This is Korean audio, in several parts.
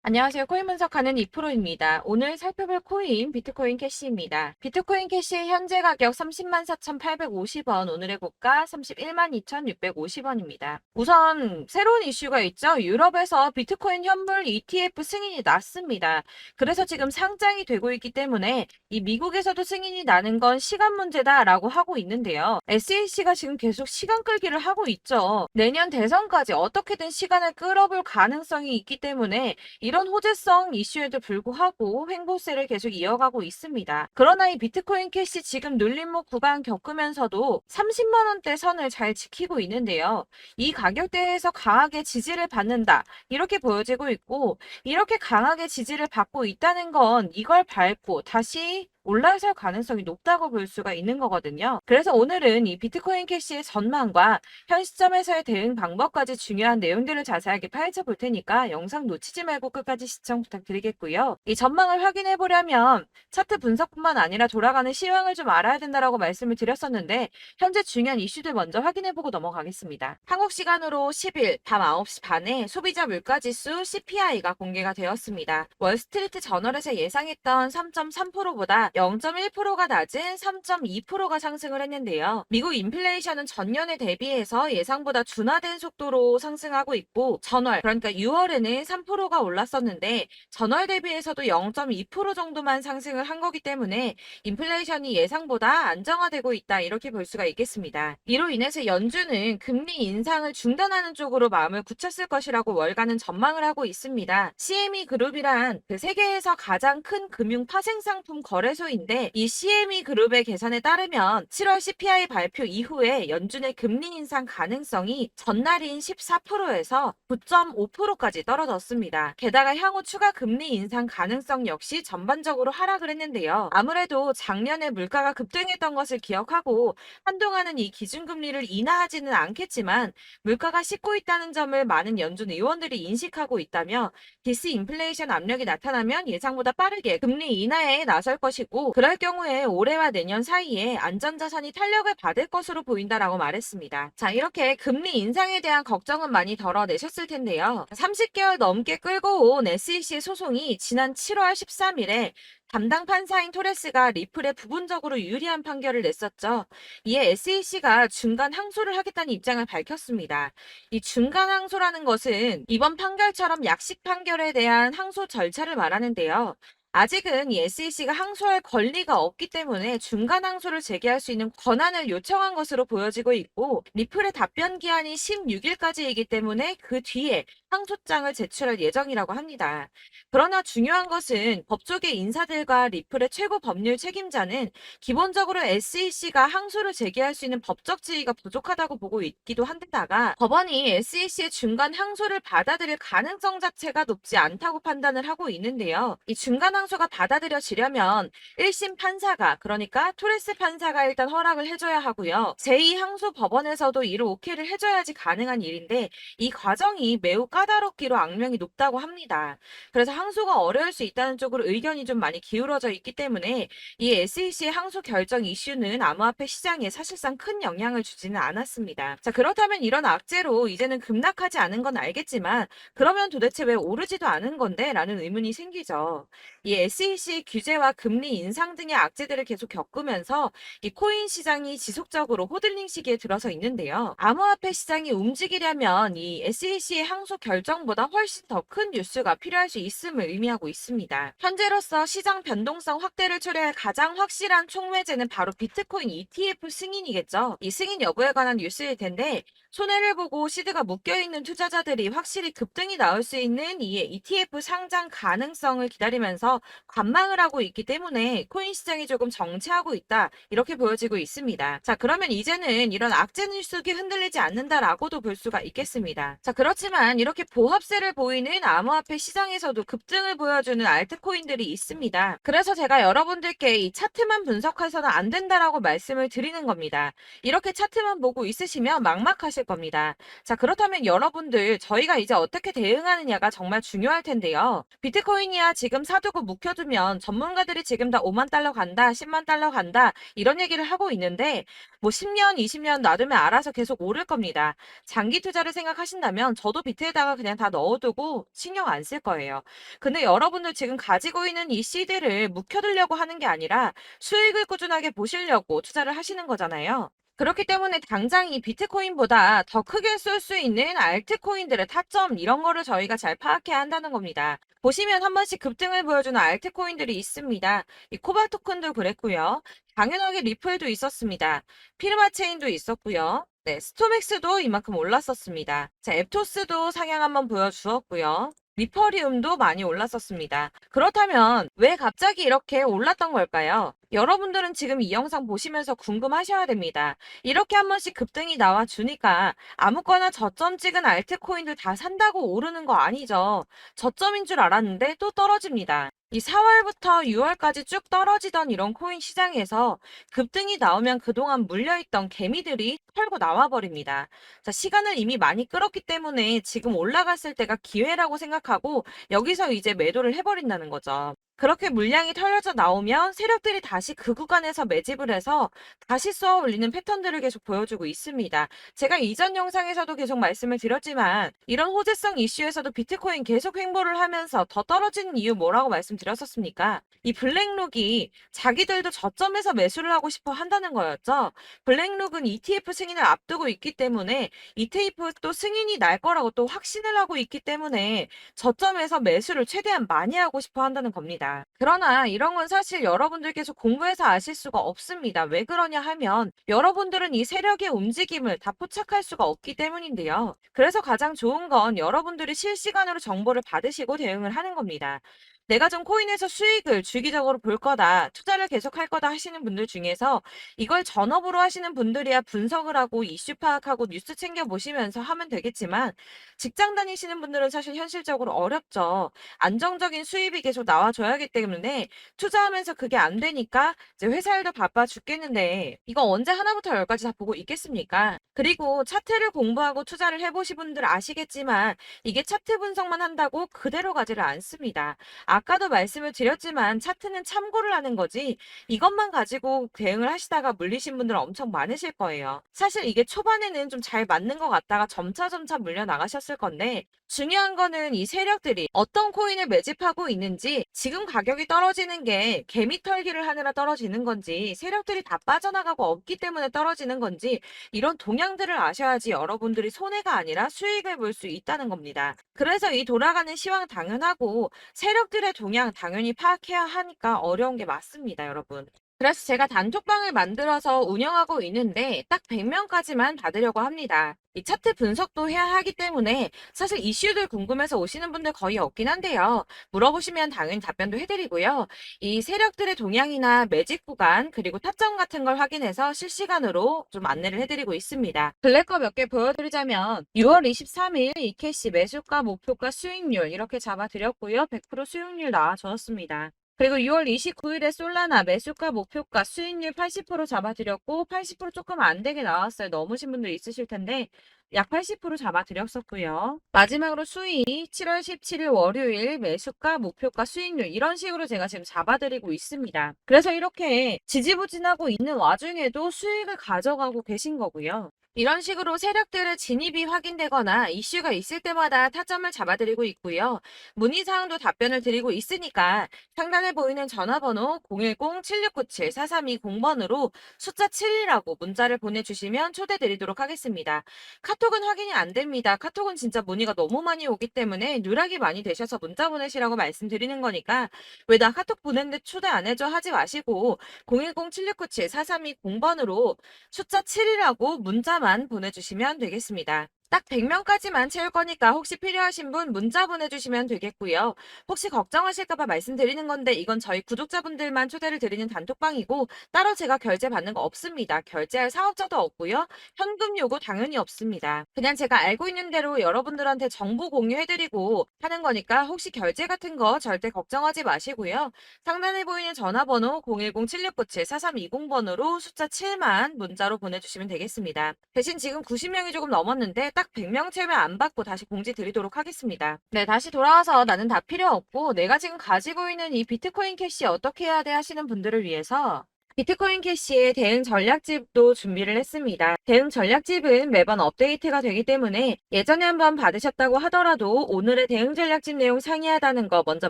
안녕하세요. 코인 분석하는 이프로입니다. 오늘 살펴볼 코인 비트코인 캐시입니다. 비트코인 캐시의 현재 가격 30만 4,850원, 오늘의 고가 31만 2,650원입니다. 우선 새로운 이슈가 있죠. 유럽에서 비트코인 현물 ETF 승인이 났습니다. 그래서 지금 상장이 되고 있기 때문에 이 미국에서도 승인이 나는 건 시간 문제다라고 하고 있는데요. SEC가 지금 계속 시간 끌기를 하고 있죠. 내년 대선까지 어떻게든 시간을 끌어볼 가능성이 있기 때문에 이런 호재성 이슈에도 불구하고 횡보세를 계속 이어가고 있습니다. 그러나 이 비트코인 캐시 지금 눌림목 구간 겪으면서도 30만 원대 선을 잘 지키고 있는데요. 이 가격대에서 강하게 지지를 받는다. 이렇게 보여지고 있고, 이렇게 강하게 지지를 받고 있다는 건 이걸 밟고 다시 올라설 가능성이 높다고 볼 수가 있는 거거든요. 그래서 오늘은 이 비트코인 캐시의 전망과 현 시점에서의 대응 방법까지 중요한 내용들을 자세하게 파헤쳐 볼 테니까 영상 놓치지 말고 끝까지 시청 부탁드리겠고요. 이 전망을 확인해 보려면 차트 분석뿐만 아니라 돌아가는 시황을 좀 알아야 된다라고 말씀을 드렸었는데 현재 중요한 이슈들 먼저 확인해 보고 넘어가겠습니다. 한국 시간으로 10일 밤 9시 반에 소비자 물가지수 CPI가 공개가 되었습니다. 월스트리트 저널에서 예상했던 3.3%보다 0.1%가 낮은 3.2%가 상승을 했는데요. 미국 인플레이션은 전년에 대비해서 예상보다 둔화된 속도로 상승하고 있고 전월 그러니까 6월에는 3%가 올랐었는데 전월 대비해서도 0.2% 정도만 상승을 한 거기 때문에 인플레이션이 예상보다 안정화되고 있다 이렇게 볼 수가 있겠습니다. 이로 인해서 연준은 금리 인상을 중단하는 쪽으로 마음을 굳혔을 것이라고 월가는 전망을 하고 있습니다. CME 그룹이란 그 세계에서 가장 큰 금융 파생상품 거래소인데 이 CME 그룹의 계산에 따르면 7월 CPI 발표 이후에 연준의 금리 인상 가능성이 전날인 14%에서 9.5%까지 떨어졌습니다. 게다가 향후 추가 금리 인상 가능성 역시 전반적으로 하락을 했는데요. 아무래도 작년에 물가가 급등했던 것을 기억하고 한동안은 이 기준금리를 인하하지는 않겠지만 물가가 씻고 있다는 점을 많은 연준 의원들이 인식하고 있다며 디스인플레이션 압력이 나타나면 예상보다 빠르게 금리 인하에 나설 것이고 그럴 경우에 올해와 내년 사이에 안전자산이 탄력을 받을 것으로 보인다라고 말했습니다. 자, 이렇게 금리 인상에 대한 걱정은 많이 덜어내셨을 텐데요. 30개월 넘게 끌고 온 SEC 소송이 지난 7월 13일에 담당 판사인 토레스가 리플에 부분적으로 유리한 판결을 냈었죠. 이에 SEC가 중간 항소를 하겠다는 입장을 밝혔습니다. 이 중간 항소라는 것은 이번 판결처럼 약식 판결에 대한 항소 절차를 말하는데요. 아직은 이 SEC가 항소할 권리가 없기 때문에 중간 항소를 제기할 수 있는 권한을 요청한 것으로 보여지고 있고 리플의 답변 기한이 16일까지이기 때문에 그 뒤에 항소장을 제출할 예정이라고 합니다. 그러나 중요한 것은 법조계 인사들과 리플의 최고 법률 책임자는 기본적으로 SEC가 항소를 제기할 수 있는 법적 지위가 부족하다고 보고 있기도 한데다가 법원이 SEC의 중간 항소를 받아들일 가능성 자체가 높지 않다고 판단을 하고 있는데요. 이 중간 항소가 받아들여지려면 1심 판사가 그러니까 토레스 판사가 일단 허락을 해줘야 하고요. 제2항소 법원에서도 이를 오케이를 해줘야지 가능한 일인데 이 과정이 매우 까다롭기로 악명이 높다고 합니다. 그래서 항소가 어려울 수 있다는 쪽으로 의견이 좀 많이 기울어져 있기 때문에 이 SEC의 항소 결정 이슈는 암호화폐 시장에 사실상 큰 영향을 주지는 않았습니다. 자, 그렇다면 이런 악재로 이제는 급락하지 않은 건 알겠지만 그러면 도대체 왜 오르지도 않은 건데? 라는 의문이 생기죠. 이 SEC 규제와 금리 인상 등의 악재들을 계속 겪으면서 이 코인 시장이 지속적으로 호들링 시기에 들어서 있는데요. 암호화폐 시장이 움직이려면 이 SEC의 항소 결정보다 훨씬 더 큰 뉴스가 필요할 수 있음을 의미하고 있습니다. 현재로서 시장 변동성 확대를 초래할 가장 확실한 촉매제는 바로 비트코인 ETF 승인이겠죠. 이 승인 여부에 관한 뉴스일 텐데 손해를 보고 시드가 묶여있는 투자자들이 확실히 급등이 나올 수 있는 이 ETF 상장 가능성을 기다리면서 관망을 하고 있기 때문에 코인 시장이 조금 정체하고 있다 이렇게 보여지고 있습니다. 자, 그러면 이제는 이런 악재 뉴스가 흔들리지 않는다라고도 볼 수가 있겠습니다. 자, 그렇지만 이렇게 보합세를 보이는 암호화폐 시장에서도 급등을 보여주는 알트코인들이 있습니다. 그래서 제가 여러분들께 이 차트만 분석해서는 안 된다라고 말씀을 드리는 겁니다. 이렇게 차트만 보고 있으시면 막막하실 있을 겁니다. 자, 그렇다면 여러분들 저희가 이제 어떻게 대응하느냐가 정말 중요할 텐데요. 비트코인이야 지금 사두고 묵혀두면 전문가들이 지금 다 5만 달러 간다, 10만 달러 간다 이런 얘기를 하고 있는데 뭐 10년, 20년 놔두면 알아서 계속 오를 겁니다. 장기 투자를 생각하신다면 저도 비트에다가 그냥 다 넣어두고 신경 안 쓸 거예요. 근데 여러분들 지금 가지고 있는 이 씨드를 묵혀두려고 하는 게 아니라 수익을 꾸준하게 보시려고 투자를 하시는 거잖아요. 그렇기 때문에 당장 이 비트코인보다 더 크게 쏠 수 있는 알트코인들의 타점 이런 거를 저희가 잘 파악해야 한다는 겁니다. 보시면 한 번씩 급등을 보여주는 알트코인들이 있습니다. 이 코바 토큰도 그랬고요. 당연하게 리플도 있었습니다. 피르마체인도 있었고요. 네, 스토맥스도 이만큼 올랐었습니다. 자, 앱토스도 상향 한번 보여주었고요. 리퍼리움도 많이 올랐었습니다. 그렇다면 왜 갑자기 이렇게 올랐던 걸까요? 여러분들은 지금 이 영상 보시면서 궁금하셔야 됩니다. 이렇게 한 번씩 급등이 나와 주니까 아무거나 저점 찍은 알트코인들 다 산다고 오르는 거 아니죠. 저점인 줄 알았는데 또 떨어집니다. 이 4월부터 6월까지 쭉 떨어지던 이런 코인 시장에서 급등이 나오면 그동안 물려있던 개미들이 털고 나와버립니다. 자, 시간을 이미 많이 끌었기 때문에 지금 올라갔을 때가 기회라고 생각하고 여기서 이제 매도를 해버린다는 거죠. 그렇게 물량이 털려져 나오면 세력들이 다시 그 구간에서 매집을 해서 다시 쏘아 올리는 패턴들을 계속 보여주고 있습니다. 제가 이전 영상에서도 계속 말씀을 드렸지만 이런 호재성 이슈에서도 비트코인 계속 횡보를 하면서 더 떨어지는 이유 뭐라고 말씀드렸었습니까? 이 블랙록이 자기들도 저점에서 매수를 하고 싶어 한다는 거였죠. 블랙록은 ETF 승인을 앞두고 있기 때문에 ETF도 승인이 날 거라고 또 확신을 하고 있기 때문에 저점에서 매수를 최대한 많이 하고 싶어 한다는 겁니다. 그러나 이런 건 사실 여러분들께서 공부해서 아실 수가 없습니다. 왜 그러냐 하면 여러분들은 이 세력의 움직임을 다 포착할 수가 없기 때문인데요. 그래서 가장 좋은 건 여러분들이 실시간으로 정보를 받으시고 대응을 하는 겁니다. 내가 좀 코인에서 수익을 주기적으로 볼 거다, 투자를 계속할 거다 하시는 분들 중에서 이걸 전업으로 하시는 분들이야 분석을 하고 이슈 파악하고 뉴스 챙겨 보시면서 하면 되겠지만 직장 다니시는 분들은 사실 현실적으로 어렵죠. 안정적인 수입이 계속 나와줘야 하기 때문에 투자하면서 그게 안 되니까 이제 회사 일도 바빠 죽겠는데 이거 언제 하나부터 열까지 다 보고 있겠습니까? 그리고 차트를 공부하고 투자를 해보신 분들 아시겠지만 이게 차트 분석만 한다고 그대로 가지를 않습니다. 아까도 말씀을 드렸지만 차트는 참고를 하는 거지 이것만 가지고 대응을 하시다가 물리신 분들 엄청 많으실 거예요. 사실 이게 초반에는 좀 잘 맞는 것 같다가 점차 물려 나가셨을 건데 중요한 거는 이 세력들이 어떤 코인을 매집하고 있는지 지금 가격이 떨어지는 게 개미 털기를 하느라 떨어지는 건지 세력들이 다 빠져나가고 없기 때문에 떨어지는 건지 이런 동향들을 아셔야지 여러분들이 손해가 아니라 수익을 볼 수 있다는 겁니다. 그래서 이 돌아가는 시황 당연하고 세력들의 동향 당연히 파악해야 하니까 어려운 게 맞습니다, 여러분. 그래서 제가 단톡방을 만들어서 운영하고 있는데 딱 100명까지만 받으려고 합니다. 이 차트 분석도 해야 하기 때문에 사실 이슈들 궁금해서 오시는 분들 거의 없긴 한데요. 물어보시면 당연히 답변도 해드리고요. 이 세력들의 동향이나 매집 구간 그리고 타점 같은 걸 확인해서 실시간으로 좀 안내를 해드리고 있습니다. 블랙거 몇 개 보여드리자면 6월 23일 이캐시 매수가, 목표가, 수익률 이렇게 잡아드렸고요. 100% 수익률 나와줬습니다. 그리고 6월 29일에 솔라나 매수가, 목표가, 수익률 80% 잡아드렸고 80% 조금 안 되게 나왔어요. 넘으신 분들 있으실 텐데 약 80% 잡아드렸었고요. 마지막으로 수익 7월 17일 월요일 매수가, 목표가, 수익률 이런 식으로 제가 지금 잡아드리고 있습니다. 그래서 이렇게 지지부진하고 있는 와중에도 수익을 가져가고 계신 거고요. 이런 식으로 세력들의 진입이 확인되거나 이슈가 있을 때마다 타점을 잡아드리고 있고요. 문의사항도 답변을 드리고 있으니까 상단에 보이는 전화번호 010-7697-4320번으로 숫자 7이라고 문자를 보내주시면 초대드리도록 하겠습니다. 카톡은 확인이 안 됩니다. 카톡은 진짜 문의가 너무 많이 오기 때문에 누락이 많이 되셔서 문자 보내시라고 말씀드리는 거니까 왜 나 카톡 보냈는데 초대 안 해줘 하지 마시고 010-7697-4320번으로 숫자 7이라고 문자만 보내주시면 되겠습니다. 딱 100명까지만 채울 거니까 혹시 필요하신 분 문자 보내주시면 되겠고요. 혹시 걱정하실까봐 말씀드리는 건데 이건 저희 구독자분들만 초대를 드리는 단톡방이고 따로 제가 결제 받는 거 없습니다. 결제할 사업자도 없고요. 현금 요구 당연히 없습니다. 그냥 제가 알고 있는 대로 여러분들한테 정보 공유해드리고 하는 거니까 혹시 결제 같은 거 절대 걱정하지 마시고요. 상단에 보이는 전화번호 010-7697-4320번으로 숫자 7만 문자로 보내주시면 되겠습니다. 대신 지금 90명이 조금 넘었는데 딱 100명 채우면 안 받고 다시 공지 드리도록 하겠습니다. 네, 다시 돌아와서 나는 다 필요 없고 내가 지금 가지고 있는 이 비트코인 캐시 어떻게 해야 돼 하시는 분들을 위해서 비트코인 캐시의 대응 전략집도 준비를 했습니다. 대응 전략집은 매번 업데이트가 되기 때문에 예전에 한번 받으셨다고 하더라도 오늘의 대응 전략집 내용 상이하다는 거 먼저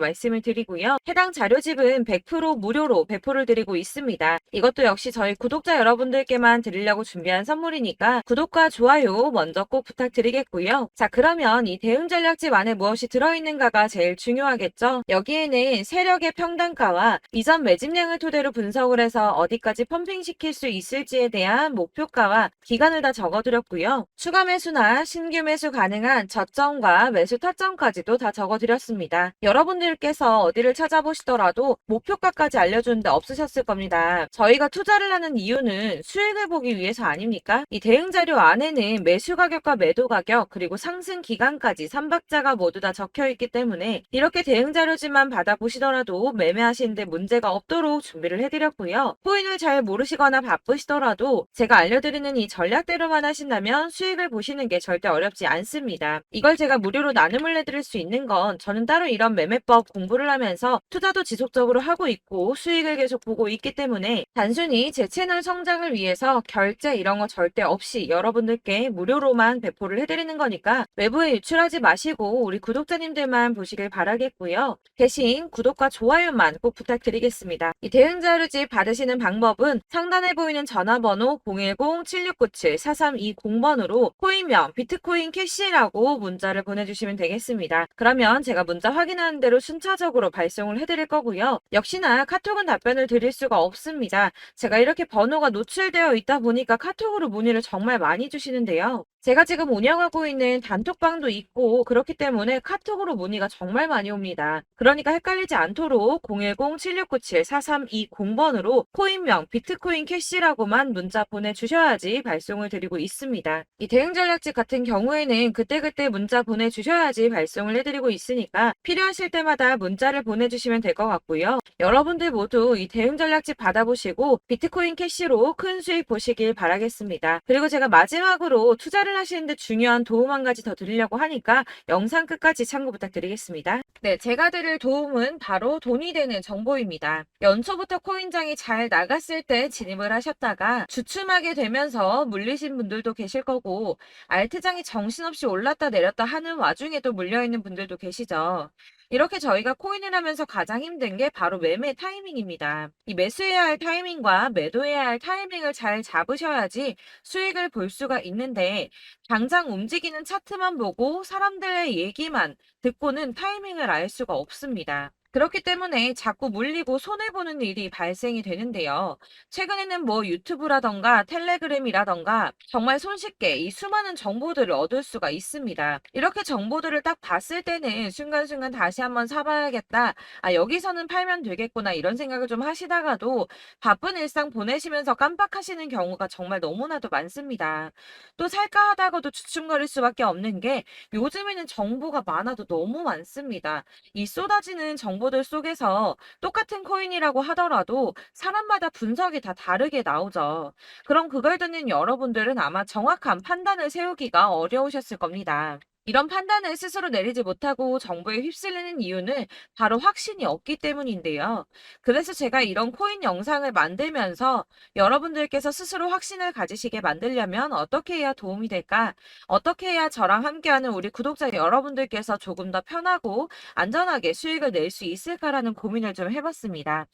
말씀을 드리고요. 해당 자료집은 100% 무료로 배포를 드리고 있습니다. 이것도 역시 저희 구독자 여러분들께만 드리려고 준비한 선물이니까 구독과 좋아요 먼저 꼭 부탁드리겠고요. 자, 그러면 이 대응 전략집 안에 무엇이 들어있는가가 제일 중요하겠죠. 여기에는 세력의 평단가와 이전 매집량을 토대로 분석을 해서 어디까지 펌핑시킬 수 있을지에 대한 목표가와 기간을 다 적어드렸고요. 추가 매수나 신규 매수 가능한 저점과 매수 타점까지도 다 적어드렸습니다. 여러분들께서 어디를 찾아보시더라도 목표가까지 알려주는데 없으셨을 겁니다. 저희가 투자를 하는 이유는 수익을 보기 위해서 아닙니까? 이 대응 자료 안에는 매수 가격과 매도 가격 그리고 상승 기간까지 3박자가 모두 다 적혀 있기 때문에 이렇게 대응 자료지만 받아보시더라도 매매하시는데 문제가 없도록 준비를 해드렸고요. 코인을 잘 모르시거나 바쁘시더라도 제가 알려드리는 이 전략대로만 하신다면 수익을 보시는 게 절대 어렵지 않습니다. 이걸 제가 무료로 나눔을 해드릴 수 있는 건 저는 따로 이런 매매법 공부를 하면서 투자도 지속적으로 하고 있고 수익을 계속 보고 있기 때문에 단순히 제 채널 성장을 위해서 결제 이런 거 절대 없이 여러분들께 무료로만 배포를 해드리는 거니까 외부에 유출하지 마시고 우리 구독자님들만 보시길 바라겠고요. 대신 구독과 좋아요만 꼭 부탁드리겠습니다. 이 대응 자료집 받으시는 방법은 상단에 보이는 전화번호 010-7697-4320번으로 코인명 비트코인 캐시라고 문자를 보내주시면 되겠습니다. 그러면 제가 문자 확인하는 대로 순차적으로 발송을 해드릴 거고요. 역시나 카톡은 답변을 드릴 수가 없습니다. 제가 이렇게 번호가 노출되어 있다 보니까 카톡으로 문의를 정말 많이 주시는데요. 제가 지금 운영하고 있는 단톡방도 있고 그렇기 때문에 카톡으로 문의가 정말 많이 옵니다. 그러니까 헷갈리지 않도록 010-7697-4320번으로 코인명 비트코인 캐시라고만 문자 보내주셔야지 발송을 드리고 있습니다. 이 대응 전략집 같은 경우에는 그때그때 문자 보내주셔야지 발송을 해드리고 있으니까 필요하실 때마다 문자를 보내주시면 될 것 같고요. 여러분들 모두 이 대응 전략집 받아보시고 비트코인 캐시로 큰 수익 보시길 바라겠습니다. 그리고 제가 마지막으로 투자를 하시는데 중요한 도움 한 가지 더 드리려고 하니까 영상 끝까지 참고 부탁드리겠습니다. 네, 제가 드릴 도움은 바로 돈이 되는 정보입니다. 연초부터 코인장이 잘 나갔을 때 진입을 하셨다가 주춤하게 되면서 물리신 분들도 계실 거고 알트장이 정신없이 올랐다 내렸다 하는 와중에도 물려있는 분들도 계시죠. 이렇게 저희가 코인을 하면서 가장 힘든 게 바로 매매 타이밍입니다. 이 매수해야 할 타이밍과 매도해야 할 타이밍을 잘 잡으셔야지 수익을 볼 수가 있는데 당장 움직이는 차트만 보고 사람들의 얘기만 듣고는 타이밍을 알 수가 없습니다. 그렇기 때문에 자꾸 물리고 손해보는 일이 발생이 되는데요. 최근에는 뭐 유튜브라던가 텔레그램이라던가 정말 손쉽게 이 수많은 정보들을 얻을 수가 있습니다. 이렇게 정보들을 딱 봤을 때는 순간순간 다시 한번 사봐야겠다. 아, 여기서는 팔면 되겠구나. 이런 생각을 좀 하시다가도 바쁜 일상 보내시면서 깜빡하시는 경우가 정말 너무나도 많습니다. 또 살까 하다가도 주춤거릴 수밖에 없는 게 요즘에는 정보가 많아도 너무 많습니다. 이 쏟아지는 정보들 속에서 똑같은 코인이라고 하더라도 사람마다 분석이 다 다르게 나오죠. 그럼 그걸 듣는 여러분들은 아마 정확한 판단을 세우기가 어려우셨을 겁니다. 이런 판단을 스스로 내리지 못하고 정보에 휩쓸리는 이유는 바로 확신이 없기 때문인데요. 그래서 제가 이런 코인 영상을 만들면서 여러분들께서 스스로 확신을 가지시게 만들려면 어떻게 해야 도움이 될까? 어떻게 해야 저랑 함께하는 우리 구독자 여러분들께서 조금 더 편하고 안전하게 수익을 낼 수 있을까라는 고민을 좀 해봤습니다.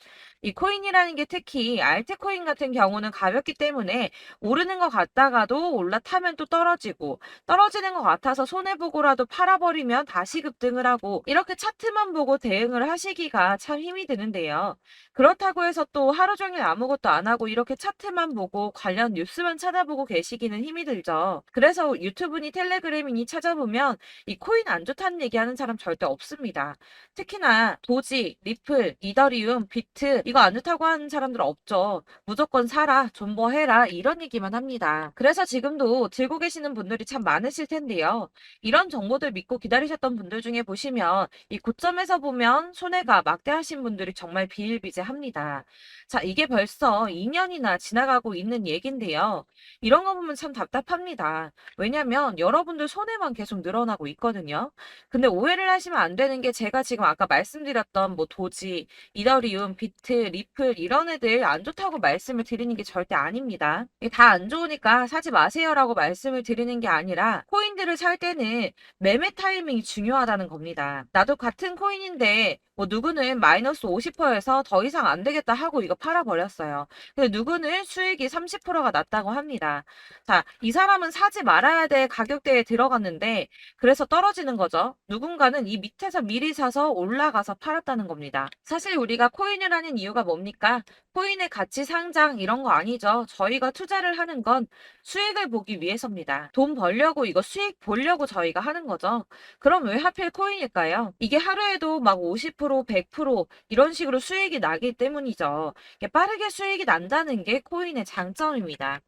이 코인이라는 게 특히 알트코인 같은 경우는 가볍기 때문에 오르는 것 같다가도 올라타면 또 떨어지고 떨어지는 것 같아서 손해 보고라도 팔아버리면 다시 급등을 하고 이렇게 차트만 보고 대응을 하시기가 참 힘이 드는데요. 그렇다고 해서 또 하루 종일 아무것도 안 하고 이렇게 차트만 보고 관련 뉴스만 찾아보고 계시기는 힘이 들죠. 그래서 유튜브니 텔레그램이니 찾아보면 이 코인 안 좋다는 얘기하는 사람 절대 없습니다. 특히나 도지, 리플, 이더리움, 비트 이거 안 좋다고 하는 사람들 없죠. 무조건 사라, 존버해라 이런 얘기만 합니다. 그래서 지금도 들고 계시는 분들이 참 많으실 텐데요. 이런 정보들 믿고 기다리셨던 분들 중에 보시면 이 고점에서 보면 손해가 막대하신 분들이 정말 비일비재합니다. 자, 이게 벌써 2년이나 지나가고 있는 얘긴데요. 이런 거 보면 참 답답합니다. 왜냐면 여러분들 손해만 계속 늘어나고 있거든요. 근데 오해를 하시면 안 되는 게 제가 지금 아까 말씀드렸던 뭐 도지, 이더리움, 비트, 리플 이런 애들 안 좋다고 말씀을 드리는 게 절대 아닙니다. 다 안 좋으니까 사지 마세요라고 말씀을 드리는 게 아니라 코인들을 살 때는 매매 타이밍이 중요하다는 겁니다. 나도 같은 코인인데 뭐 누구는 마이너스 50%에서 더 이상 안 되겠다 하고 이거 팔아버렸어요. 근데 누구는 수익이 30%가 났다고 합니다. 자, 이 사람은 사지 말아야 될 가격대에 들어갔는데 그래서 떨어지는 거죠. 누군가는 이 밑에서 미리 사서 올라가서 팔았다는 겁니다. 사실 우리가 코인을 하는 이유가 뭡니까? 코인의 가치 상장 이런 거 아니죠. 저희가 투자를 하는 건 수익을 보기 위해서입니다. 돈 벌려고 이거 수익 보려고 저희가 하는 거죠. 그럼 왜 하필 코인일까요? 이게 하루에도 막 50%, 100% 이런 식으로 수익이 나기 때문이죠. 이게 빠르게 수익이 난다는 게 코인의 장점입니다.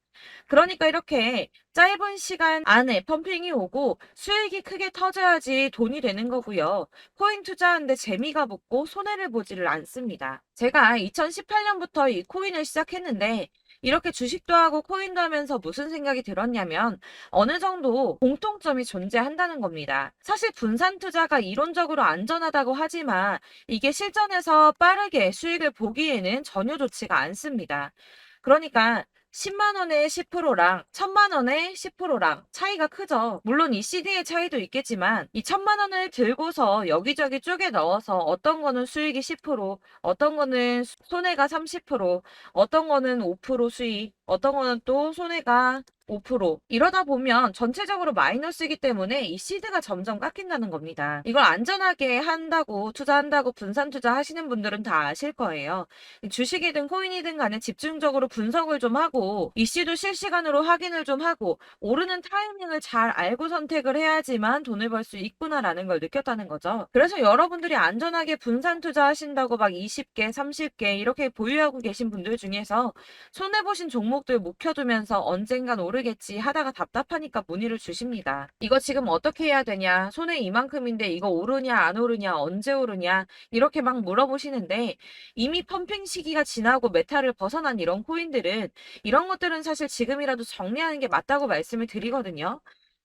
그러니까 이렇게 짧은 시간 안에 펌핑이 오고 수익이 크게 터져야지 돈이 되는 거고요. 코인 투자하는데 재미가 붙고 손해를 보지를 않습니다. 제가 2018년부터 이 코인을 시작했는데 이렇게 주식도 하고 코인도 하면서 무슨 생각이 들었냐면 어느 정도 공통점이 존재한다는 겁니다. 사실 분산 투자가 이론적으로 안전하다고 하지만 이게 실전에서 빠르게 수익을 보기에는 전혀 좋지가 않습니다. 그러니까 10만 원에 10%랑 1000만 원에 10%랑 차이가 크죠. 물론 이 CD의 차이도 있겠지만 이 1000만 원을 들고서 여기저기 쪼개 넣어서 어떤 거는 수익이 10%, 어떤 거는 손해가 30%, 어떤 거는 5% 수익, 어떤 거는 또 손해가 5% 이러다 보면 전체적으로 마이너스이기 때문에 이 시드가 점점 깎인다는 겁니다. 이걸 안전하게 한다고 투자한다고 분산 투자하시는 분들은 다 아실 거예요. 주식이든 코인이든 간에 집중적으로 분석을 좀 하고 이슈도 실시간으로 확인을 좀 하고 오르는 타이밍을 잘 알고 선택을 해야지만 돈을 벌 수 있구나라는 걸 느꼈다는 거죠. 그래서 여러분들이 안전하게 분산 투자하신다고 막 20개, 30개 이렇게 보유하고 계신 분들 중에서 손해보신 종목들 묵혀두면서 언젠간 오르겠지 하다가 답답하니까 문의를 주십니다. 이거 지금 어떻게 해야 되냐? 손해 이만큼인데 이거 오르냐 안 오르냐 언제 오르냐 이렇게 막 물어보시는데 이미 펌핑 시기가 지나고 메타를 벗어난 이런 코인들은 이런 것들은 사실 지금이라도 정리하는 게 맞다고 말씀을 드리거든요.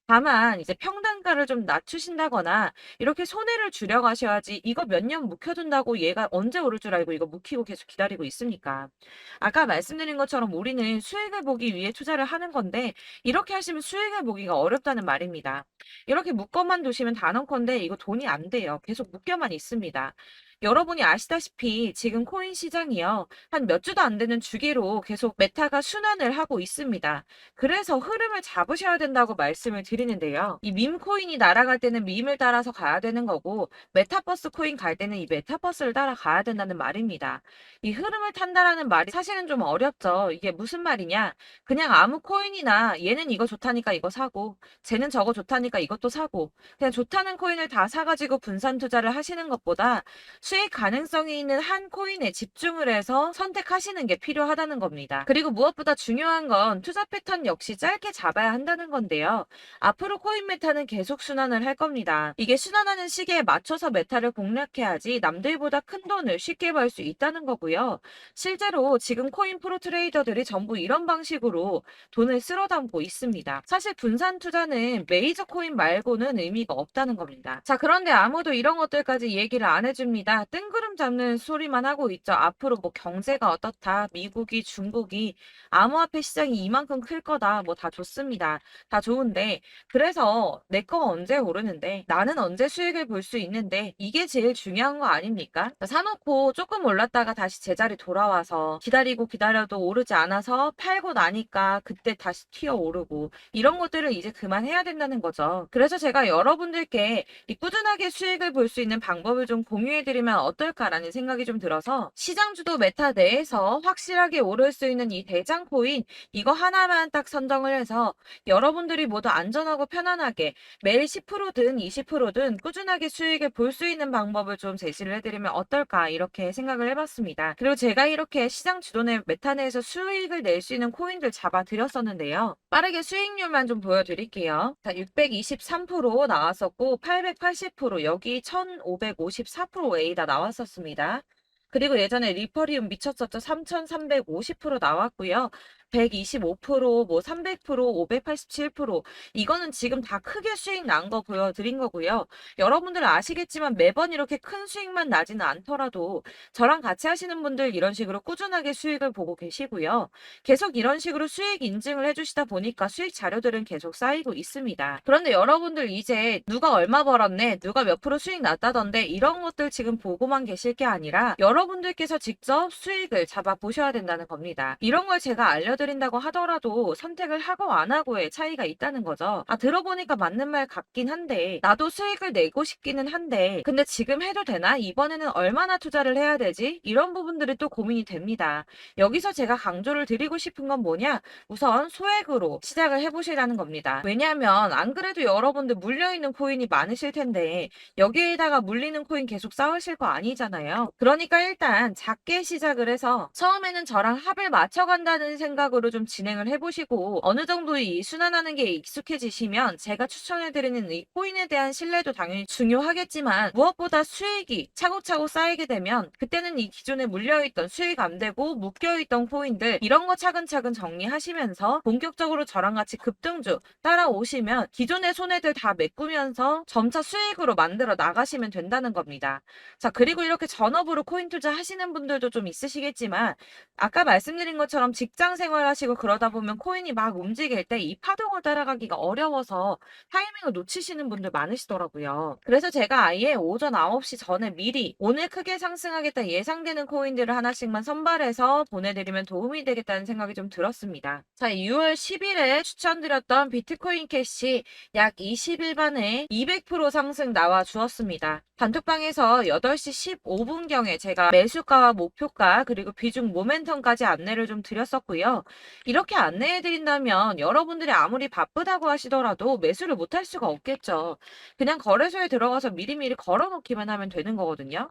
다만 이제 평단가를 좀 낮추신다거나 이렇게 손해를 줄여가셔야지 이거 몇 년 묵혀둔다고 얘가 언제 오를 줄 알고 이거 묵히고 계속 기다리고 있습니까? 아까 말씀드린 것처럼 우리는 수익을 보기 위해 투자를 하는 건데 이렇게 하시면 수익을 보기가 어렵다는 말입니다. 이렇게 묶어만 두시면 단언컨대 이거 돈이 안 돼요. 계속 묶여만 있습니다. 여러분이 아시다시피 지금 코인 시장이요. 한 몇 주도 안 되는 주기로 계속 메타가 순환을 하고 있습니다. 그래서 흐름을 잡으셔야 된다고 말씀을 드리는데요. 이 밈 코인이 날아갈 때는 밈을 따라서 가야 되는 거고 메타버스 코인 갈 때는 이 메타버스를 따라가야 된다는 말입니다. 이 흐름을 탄다라는 말이 사실은 좀 어렵죠. 이게 무슨 말이냐? 그냥 아무 코인이나 얘는 이거 좋다니까 이거 사고 쟤는 저거 좋다니까 이것도 사고 그냥 좋다는 코인을 다 사가지고 분산 투자를 하시는 것보다 수익 가능성이 있는 한 코인에 집중을 해서 선택하시는 게 필요하다는 겁니다. 그리고 무엇보다 중요한 건 투자 패턴 역시 짧게 잡아야 한다는 건데요. 앞으로 코인 메타는 계속 순환을 할 겁니다. 이게 순환하는 시기에 맞춰서 메타를 공략해야지 남들보다 큰 돈을 쉽게 벌 수 있다는 거고요. 실제로 지금 코인 프로 트레이더들이 전부 이런 방식으로 돈을 쓸어 담고 있습니다. 사실 분산 투자는 메이저 코인 말고는 의미가 없다는 겁니다. 자, 그런데 아무도 이런 것들까지 얘기를 안 해줍니다. 우리가 뜬구름 잡는 소리만 하고 있죠. 앞으로 뭐 경제가 어떻다, 미국이, 중국이 암호화폐 시장이 이만큼 클 거다, 뭐 다 좋습니다. 다 좋은데 그래서 내 거 언제 오르는데 나는 언제 수익을 볼 수 있는데 이게 제일 중요한 거 아닙니까? 사놓고 조금 올랐다가 다시 제자리 돌아와서 기다리고 기다려도 오르지 않아서 팔고 나니까 그때 다시 튀어 오르고 이런 것들을 이제 그만해야 된다는 거죠. 그래서 제가 여러분들께 이 꾸준하게 수익을 볼 수 있는 방법을 좀 공유해드리면 어떨까라는 생각이 좀 들어서 시장주도 메타 내에서 확실하게 오를 수 있는 이 대장 코인 이거 하나만 딱 선정을 해서 여러분들이 모두 안전하고 편안하게 매일 10%든 20%든 꾸준하게 수익을 볼 수 있는 방법을 좀 제시를 해드리면 어떨까 이렇게 생각을 해봤습니다. 그리고 제가 이렇게 시장 주도내 메타 내에서 수익을 낼 수 있는 코인들 잡아드렸었는데요. 빠르게 수익률만 좀 보여드릴게요. 자, 623% 나왔었고 880% 여기 1554% A다 나왔었습니다. 그리고 예전에 리퍼리움 미쳤었죠. 3350% 나왔고요. 125%, 뭐 300%, 587% 이거는 지금 다 크게 수익 난 거 보여드린 거고요. 여러분들 아시겠지만 매번 이렇게 큰 수익만 나지는 않더라도 저랑 같이 하시는 분들 이런 식으로 꾸준하게 수익을 보고 계시고요. 계속 이런 식으로 수익 인증을 해주시다 보니까 수익 자료들은 계속 쌓이고 있습니다. 그런데 여러분들 이제 누가 얼마 벌었네, 누가 몇 프로 수익 났다던데 이런 것들 지금 보고만 계실 게 아니라 여러분들께서 직접 수익을 잡아 보셔야 된다는 겁니다. 이런 걸 제가 알려드린다고 하더라도 선택을 하고 안 하고의 차이가 있다는 거죠. 아, 들어보니까 맞는 말 같긴 한데 나도 수익을 내고 싶기는 한데 근데 지금 해도 되나? 이번에는 얼마나 투자를 해야 되지? 이런 부분들이 또 고민이 됩니다. 여기서 제가 강조를 드리고 싶은 건 뭐냐? 우선 소액으로 시작을 해보시라는 겁니다. 왜냐하면 안 그래도 여러분들 물려있는 코인이 많으실 텐데 여기에다가 물리는 코인 계속 쌓으실 거 아니잖아요. 그러니까 일단 작게 시작을 해서 처음에는 저랑 합을 맞춰간다는 생각으로 좀 진행을 해보시고 어느 정도 이 순환하는 게 익숙해지시면 제가 추천해드리는 이 코인에 대한 신뢰도 당연히 중요하겠지만 무엇보다 수익이 차곡차곡 쌓이게 되면 그때는 이 기존에 물려있던 수익 안 되고 묶여있던 코인들 이런 거 차근차근 정리하시면서 본격적으로 저랑 같이 급등주 따라오시면 기존의 손해들 다 메꾸면서 점차 수익으로 만들어 나가시면 된다는 겁니다. 자, 그리고 이렇게 전업으로 코인 투자 하시는 분들도 좀 있으시겠지만 아까 말씀드린 것처럼 직장 생활하시고 그러다 보면 코인이 막 움직일 때 이 파동을 따라가기가 어려워서 타이밍을 놓치시는 분들 많으시더라고요. 그래서 제가 아예 오전 9시 전에 미리 오늘 크게 상승하겠다 예상되는 코인들을 하나씩만 선발해서 보내드리면 도움이 되겠다는 생각이 좀 들었습니다. 자, 6월 10일에 추천드렸던 비트코인 캐시 약 20일 만에 200% 상승 나와 주었습니다. 단톡방에서 8시 15분경에 제가 매수가와 목표가 그리고 비중 모멘텀까지 안내를 좀 드렸었고요. 이렇게 안내해드린다면 여러분들이 아무리 바쁘다고 하시더라도 매수를 못할 수가 없겠죠. 그냥 거래소에 들어가서 미리미리 걸어놓기만 하면 되는 거거든요.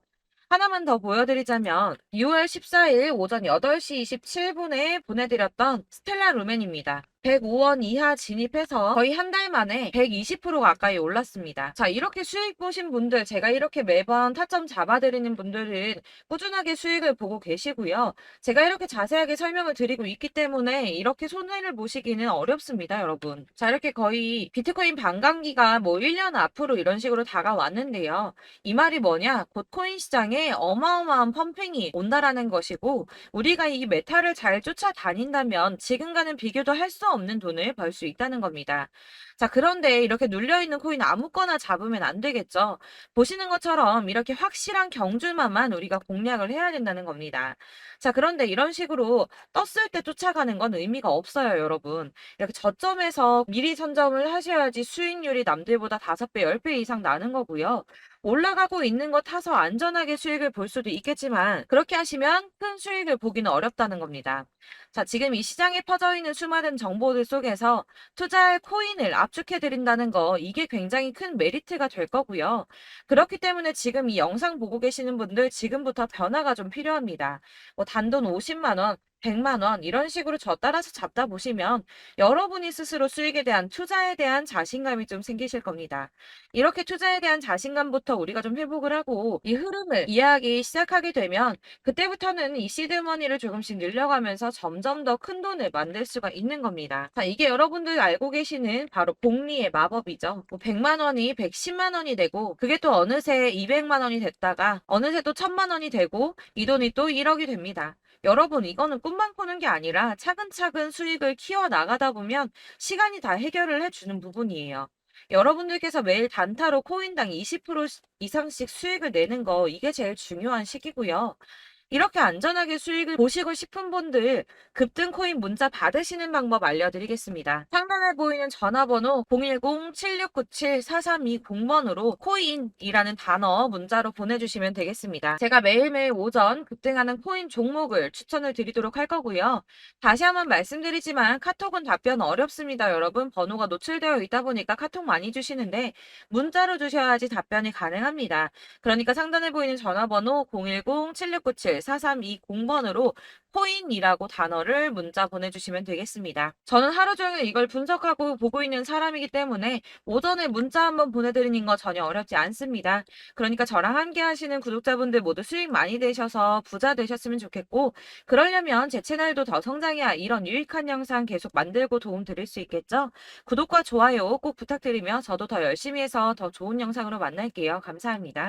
하나만 더 보여드리자면 6월 14일 오전 8시 27분에 보내드렸던 스텔라 루멘입니다. 105원 이하 진입해서 거의 한 달 만에 120% 가까이 올랐습니다. 자, 이렇게 수익 보신 분들, 제가 이렇게 매번 타점 잡아드리는 분들은 꾸준하게 수익을 보고 계시고요. 제가 이렇게 자세하게 설명을 드리고 있기 때문에 이렇게 손해를 보시기는 어렵습니다, 여러분. 자, 이렇게 거의 비트코인 반감기가 뭐 1년 앞으로 이런 식으로 다가왔는데요. 이 말이 뭐냐? 곧 코인 시장에 어마어마한 펌핑이 온다라는 것이고 우리가 이 메타를 잘 쫓아다닌다면 지금과는 비교도 할 수 없는 돈을 벌 수 있다는 겁니다. 자, 그런데 이렇게 눌려있는 코인 아무거나 잡으면 안 되겠죠. 보시는 것처럼 이렇게 확실한 경주만만 우리가 공략을 해야 된다는 겁니다. 자, 그런데 이런 식으로 떴을 때 쫓아가는 건 의미가 없어요, 여러분. 이렇게 저점에서 미리 선점을 하셔야지 수익률이 남들보다 5배, 10배 이상 나는 거고요. 올라가고 있는 거 타서 안전하게 수익을 볼 수도 있겠지만 그렇게 하시면 큰 수익을 보기는 어렵다는 겁니다. 자, 지금 이 시장에 퍼져 있는 수많은 정보들 속에서 투자할 코인을 압축해 드린다는 거 이게 굉장히 큰 메리트가 될 거고요. 그렇기 때문에 지금 이 영상 보고 계시는 분들 지금부터 변화가 좀 필요합니다. 뭐 단돈 50만 원, 100만 원 이런 식으로 저 따라서 잡다 보시면 여러분이 스스로 수익에 대한 투자에 대한 자신감이 좀 생기실 겁니다. 이렇게 투자에 대한 자신감부터 우리가 좀 회복을 하고 이 흐름을 이해하기 시작하게 되면 그때부터는 이 시드머니를 조금씩 늘려가면서 점점 더 큰 돈을 만들 수가 있는 겁니다. 자, 이게 여러분들 알고 계시는 바로 복리의 마법이죠. 뭐 100만 원이 110만 원이 되고 그게 또 어느새 200만 원이 됐다가 어느새 또 1000만 원이 되고 이 돈이 또 1억이 됩니다. 여러분, 이거는 꿈만 꾸는 게 아니라 차근차근 수익을 키워 나가다 보면 시간이 다 해결을 해주는 부분이에요. 여러분들께서 매일 단타로 코인당 20% 이상씩 수익을 내는 거, 이게 제일 중요한 시기고요. 이렇게 안전하게 수익을 보시고 싶은 분들 급등 코인 문자 받으시는 방법 알려드리겠습니다. 상단에 보이는 전화번호 010-7697-4320번으로 코인이라는 단어 문자로 보내주시면 되겠습니다. 제가 매일매일 오전 급등하는 코인 종목을 추천을 드리도록 할 거고요. 다시 한번 말씀드리지만 카톡은 답변 어렵습니다. 여러분, 번호가 노출되어 있다 보니까 카톡 많이 주시는데 문자로 주셔야지 답변이 가능합니다. 그러니까 상단에 보이는 전화번호 010-7697-4320번으로 코인이라고 단어를 문자 보내주시면 되겠습니다. 저는 하루 종일 이걸 분석하고 보고 있는 사람이기 때문에 오전에 문자 한번 보내드리는 거 전혀 어렵지 않습니다. 그러니까 저랑 함께 하시는 구독자분들 모두 수익 많이 되셔서 부자 되셨으면 좋겠고, 그러려면 제 채널도 더 성장해야 이런 유익한 영상 계속 만들고 도움 드릴 수 있겠죠? 구독과 좋아요 꼭 부탁드리며 저도 더 열심히 해서 더 좋은 영상으로 만날게요. 감사합니다.